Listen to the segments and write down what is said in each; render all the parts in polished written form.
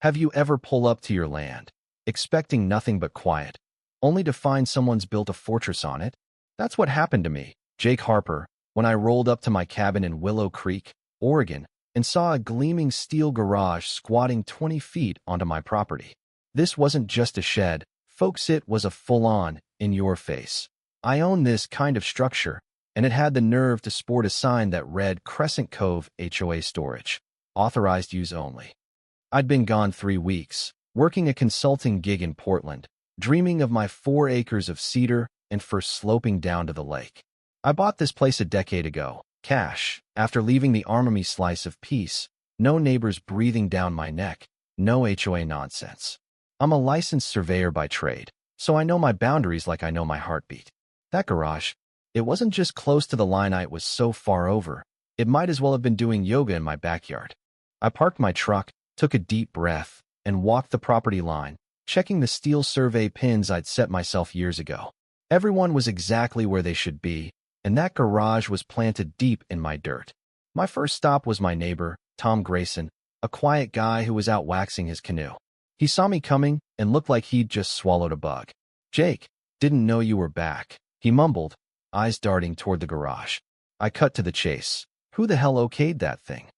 Have you ever pulled up to your land, expecting nothing but quiet, only to find someone's built a fortress on it? That's what happened to me, Jake Harper, when I rolled up to my cabin in Willow Creek, Oregon, and saw a gleaming steel garage squatting 20 feet onto my property. This wasn't just a shed, folks, it was a full-on, in-your-face. I own this kind of structure, and it had the nerve to sport a sign that read Crescent Cove HOA Storage, authorized use only. I'd been gone 3 weeks, working a consulting gig in Portland, dreaming of my 4 acres of cedar and first sloping down to the lake. I bought this place a decade ago, cash, after leaving the army slice of peace, no neighbors breathing down my neck, no HOA nonsense. I'm a licensed surveyor by trade, so I know my boundaries like I know my heartbeat. That garage, it wasn't just close to the line, it was so far over, it might as well have been doing yoga in my backyard. I parked my truck, took a deep breath, and walked the property line, checking the steel survey pins I'd set myself years ago. Everyone was exactly where they should be, and that garage was planted deep in my dirt. My first stop was my neighbor, Tom Grayson, a quiet guy who was out waxing his canoe. He saw me coming and looked like he'd just swallowed a bug. "Jake, didn't know you were back," he mumbled, eyes darting toward the garage. I cut to the chase. "Who the hell okayed that thing?"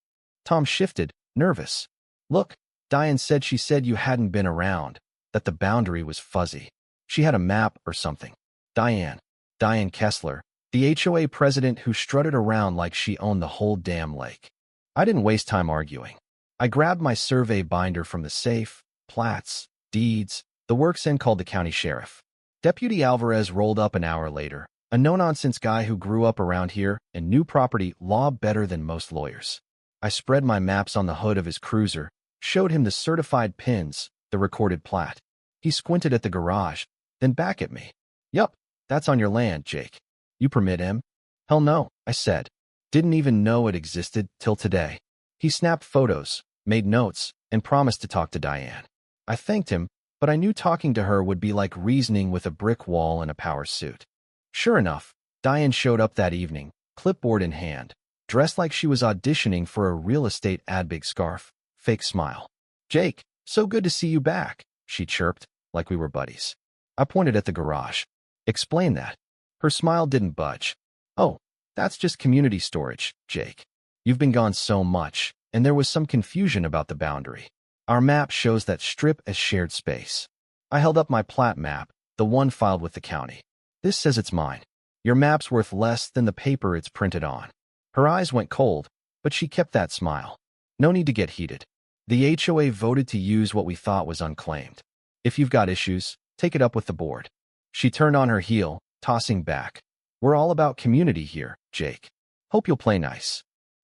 Tom shifted, nervous. "Look, Diane said you hadn't been around, that the boundary was fuzzy. She had a map or something." Diane Kessler, the HOA president who strutted around like she owned the whole damn lake. I didn't waste time arguing. I grabbed my survey binder from the safe, plats, deeds, the works, and called the county sheriff. Deputy Alvarez rolled up an hour later, a no-nonsense guy who grew up around here and knew property law better than most lawyers. I spread my maps on the hood of his cruiser, showed him the certified pins, the recorded plat. He squinted at the garage, then back at me. "Yup, that's on your land, Jake. You permit him?" "Hell no," I said. "Didn't even know it existed till today." He snapped photos, made notes, and promised to talk to Diane. I thanked him, but I knew talking to her would be like reasoning with a brick wall in a power suit. Sure enough, Diane showed up that evening, clipboard in hand, dressed like she was auditioning for a real estate ad, big scarf, fake smile. "Jake, so good to see you back," she chirped, like we were buddies. I pointed at the garage. "Explain that." Her smile didn't budge. "Oh, that's just community storage, Jake. You've been gone so much, and there was some confusion about the boundary. Our map shows that strip as shared space." I held up my plat map, the one filed with the county. "This says it's mine. Your map's worth less than the paper it's printed on." Her eyes went cold, but she kept that smile. "No need to get heated. The HOA voted to use what we thought was unclaimed. If you've got issues, take it up with the board." She turned on her heel, tossing back. "We're all about community here, Jake. Hope you'll play nice."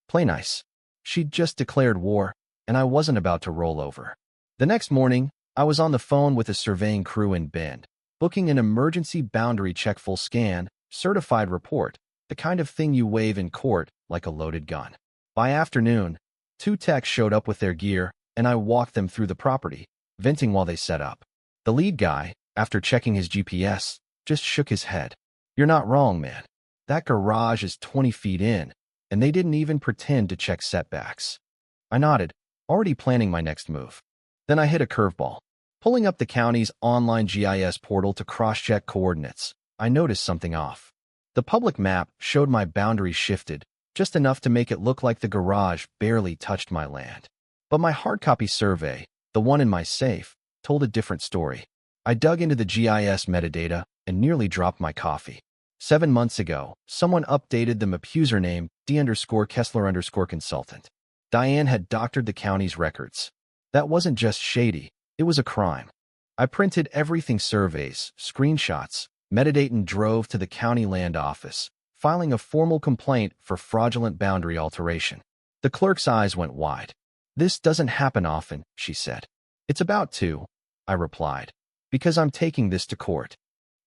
Play nice? She'd just declared war, and I wasn't about to roll over. The next morning, I was on the phone with a surveying crew in Bend, booking an emergency boundary check, full scan, certified report, the kind of thing you wave in court like a loaded gun. By afternoon, 2 techs showed up with their gear, and I walked them through the property, venting while they set up. The lead guy, after checking his GPS, just shook his head. "You're not wrong, man. That garage is 20 feet in, and they didn't even pretend to check setbacks." I nodded, already planning my next move. Then I hit a curveball. Pulling up the county's online GIS portal to cross-check coordinates, I noticed something off. The public map showed my boundary shifted, just enough to make it look like the garage barely touched my land. But my hard copy survey, the one in my safe, told a different story. I dug into the GIS metadata and nearly dropped my coffee. 7 months ago, someone updated the map username D_Kessler_consultant. Diane had doctored the county's records. That wasn't just shady, it was a crime. I printed everything, surveys, screenshots, metadata, and drove to the county land office, filing a formal complaint for fraudulent boundary alteration. The clerk's eyes went wide. "This doesn't happen often," she said. "It's about to," I replied, "because I'm taking this to court."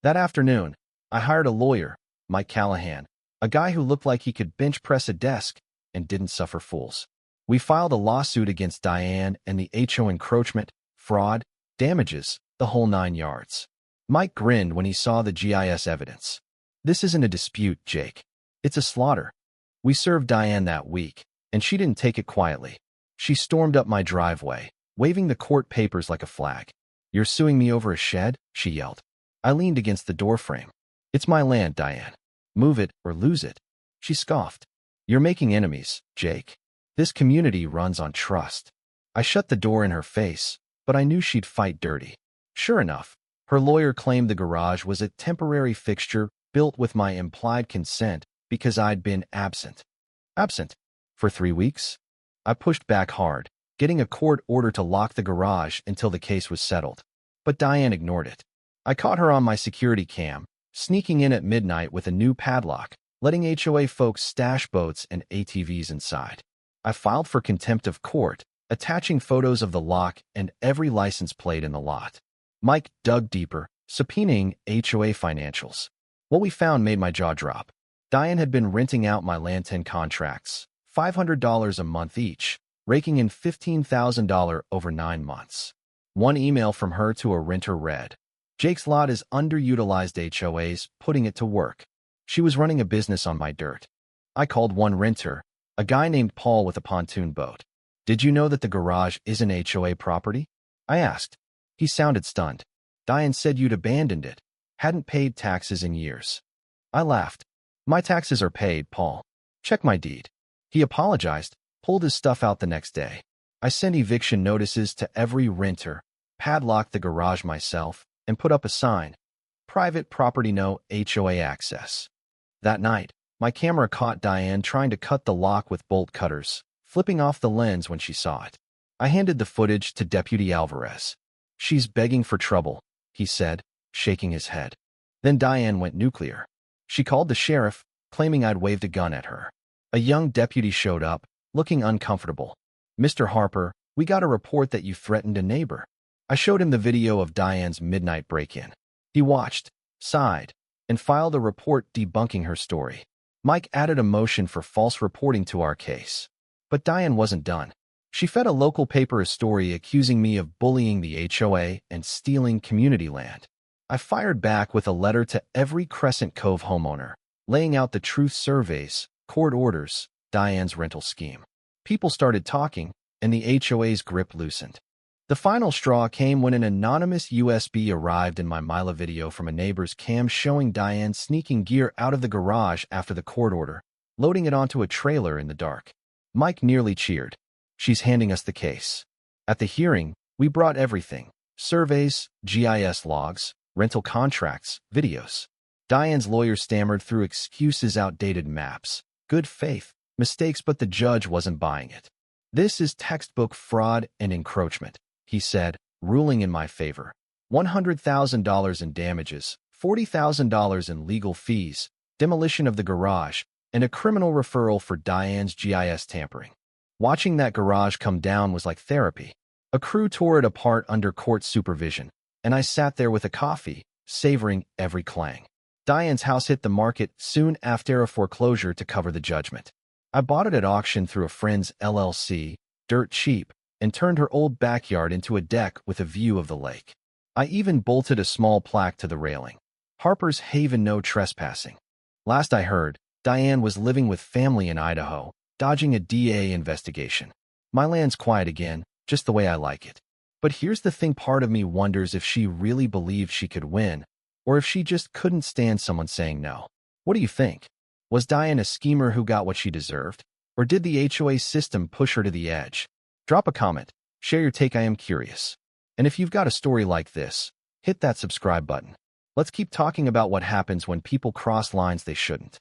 That afternoon, I hired a lawyer, Mike Callahan, a guy who looked like he could bench press a desk and didn't suffer fools. We filed a lawsuit against Diane and the HO, encroachment, fraud, damages, the whole 9 yards. Mike grinned when he saw the GIS evidence. "This isn't a dispute, Jake. It's a slaughter." We served Diane that week, and she didn't take it quietly. She stormed up my driveway, waving the court papers like a flag. "You're suing me over a shed?" she yelled. I leaned against the doorframe. "It's my land, Diane. Move it or lose it." She scoffed. "You're making enemies, Jake. This community runs on trust." I shut the door in her face, but I knew she'd fight dirty. Sure enough, her lawyer claimed the garage was a temporary fixture built with my implied consent because I'd been absent. Absent? For 3 weeks? I pushed back hard, getting a court order to lock the garage until the case was settled. But Diane ignored it. I caught her on my security cam, sneaking in at midnight with a new padlock, letting HOA folks stash boats and ATVs inside. I filed for contempt of court, attaching photos of the lock and every license plate in the lot. Mike dug deeper, subpoenaing HOA financials. What we found made my jaw drop. Diane had been renting out my land 10 contracts, $500 a month each, raking in $15,000 over 9 months. One email from her to a renter read, "Jake's lot is underutilized HOAs, putting it to work." She was running a business on my dirt. I called one renter, a guy named Paul with a pontoon boat. "Did you know that the garage isn't HOA property?" I asked. He sounded stunned. "Diane said you'd abandoned it. Hadn't paid taxes in years." I laughed. "My taxes are paid, Paul. Check my deed." He apologized, pulled his stuff out the next day. I sent eviction notices to every renter, padlocked the garage myself, and put up a sign, "Private property, no HOA access." That night, my camera caught Diane trying to cut the lock with bolt cutters, flipping off the lens when she saw it. I handed the footage to Deputy Alvarez. "She's begging for trouble," he said, shaking his head. Then Diane went nuclear. She called the sheriff, claiming I'd waved a gun at her. A young deputy showed up, looking uncomfortable. "Mr. Harper, we got a report that you threatened a neighbor." I showed him the video of Diane's midnight break-in. He watched, sighed, and filed a report debunking her story. Mike added a motion for false reporting to our case. But Diane wasn't done. She fed a local paper a story accusing me of bullying the HOA and stealing community land. I fired back with a letter to every Crescent Cove homeowner, laying out the truth surveys, court orders, Diane's rental scheme. People started talking, and the HOA's grip loosened. The final straw came when an anonymous USB arrived in my Mila video from a neighbor's cam showing Diane sneaking gear out of the garage after the court order, loading it onto a trailer in the dark. Mike nearly cheered. "She's handing us the case." At the hearing, we brought everything: surveys, GIS logs, rental contracts, videos. Diane's lawyer stammered through excuses, outdated maps, good faith, mistakes, but the judge wasn't buying it. "This is textbook fraud and encroachment," he said, ruling in my favor. $100,000 in damages, $40,000 in legal fees, demolition of the garage, and a criminal referral for Diane's GIS tampering. Watching that garage come down was like therapy. A crew tore it apart under court supervision, and I sat there with a coffee, savoring every clang. Diane's house hit the market soon after a foreclosure to cover the judgment. I bought it at auction through a friend's LLC, dirt cheap, and turned her old backyard into a deck with a view of the lake. I even bolted a small plaque to the railing: "Harper's Haven, no trespassing." Last I heard, Diane was living with family in Idaho, dodging a DA investigation. My land's quiet again, just the way I like it. But here's the thing: part of me wonders if she really believed she could win, or if she just couldn't stand someone saying no. What do you think? Was Diane a schemer who got what she deserved? Or did the HOA system push her to the edge? Drop a comment, share your take, I am curious. And if you've got a story like this, hit that subscribe button. Let's keep talking about what happens when people cross lines they shouldn't.